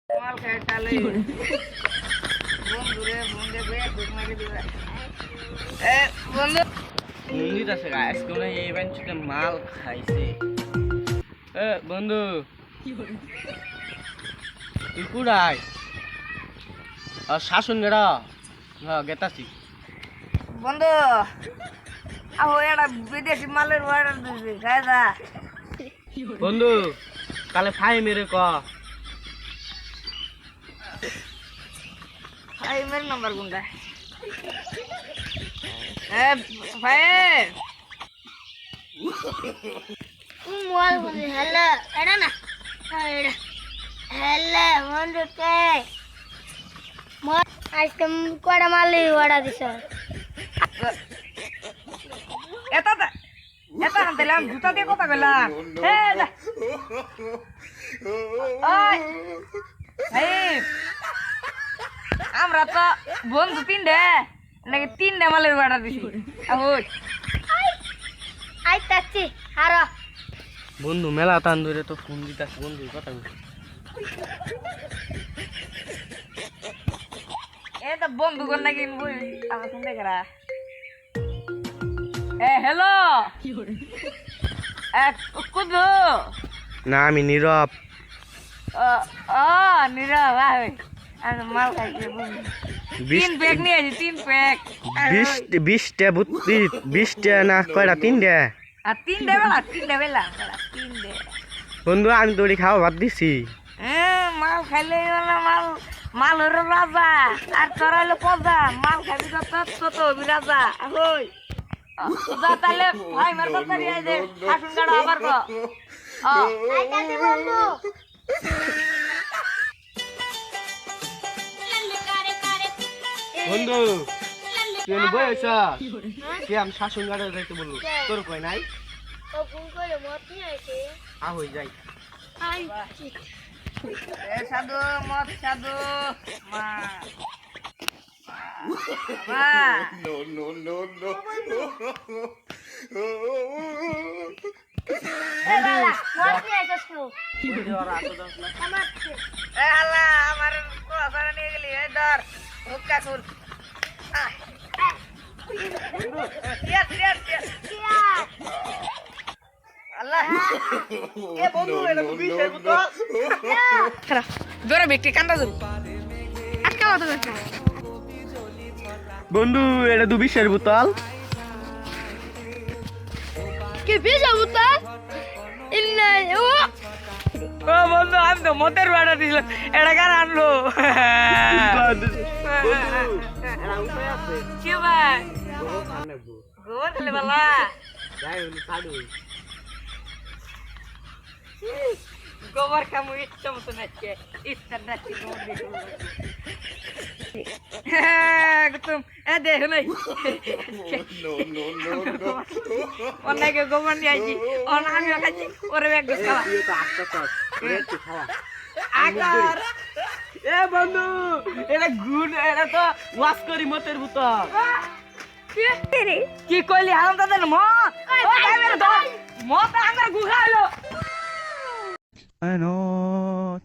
মাল খায় তালে বন্ধু রে বন্ধে বে খুব মারি দিবা বন্ধু মন্দির আছে গাইস কোন এই বেঞ্চতে মাল খাইছে বন্ধু তুই কুড়াই শাসন গেড়া গেতাছি বন্ধু আহো এটা বিদেশি মালের অর্ডার দিছি খাইদা বন্ধু তাহলে ফাই মেরে ক ফাই মেরে নাম্বার কোনটা ফাই মোবাইল বন্ধু হ্যালো এটা না এটা হ্যালো বন্ধু কে আজকে কটা মালি অর্ডার দিছ এটা এটা দিলাম জুতা দিয়ে কথা বললাম আমরা তো বন্ধু তিনটে নাকি তিনটে মালের অর্ডার দিছি আইতাছি হারো বন্ধু মেলা টান ধরে তো ফোন দিতাছি বন্ধু কথা এটা বন্ধু কর নাকি আমার ফোন দেখে হ্যালো কুদু না আমি নীরব নীরব আমি মাল খাইছি তিন প্যাক নিয়ে আসি 3 প্যাক 20টা বুদ্ধি 20টা না কয়টা 3টা আর 3টা বেলা বন্ধু আমি দড়ি খাওয়া বাদ দিছি মাল খাইলে মাল হলো রাজা আর তোরা হলো প্রজা মাল খাবি তো রাজা ওই যা তাহলে ভাই মার তাড়াতাড়ি আই দে আসুন গাড়ো আবার গো আইতাছি বন্ধু বন্ধু তুই বইছ কি আমি শাসন গাড়ে যাইতে বললু তোর কই নাই ও ফোন করে মত নিয়ে আইছে আ হই যাই আই সাধু মত সাধু মা no মত নিয়ে আইছস তো আমার আল্লাহ আমার কথা নিয়ে গেলি ধর হুক্কা খুল আল্লাহ এ বন্ধু এটা তো বিশের বোতল খারাপ জোরে ব্যক্তি কান্দা যাবে আজকে মত করছ বন্ধু এটা তো বিশের বোতল কে বিশা বোতল ইন্না ও বন্ধু আমি তো মতের বাড়া দিল এটা কার আনলো কি ভাই গোবর খেলে বালা যাই হলো ছাড়ু গোবর খামু ইচ্ছা মতো নাচছে ইচ্ছা নাচছে গোবর দেখো তুম দেখো নাই অনেকে গোবর নিয়ে আসি আমিও খাচ্ছি ওরে এক খাওয়া আগার এ বন্ধু এটা গুড এটা তো ওয়াশ করি মতের বোতল কি কইলি হারাম দাদা মত মত আঙ্গার গুখাইলো I know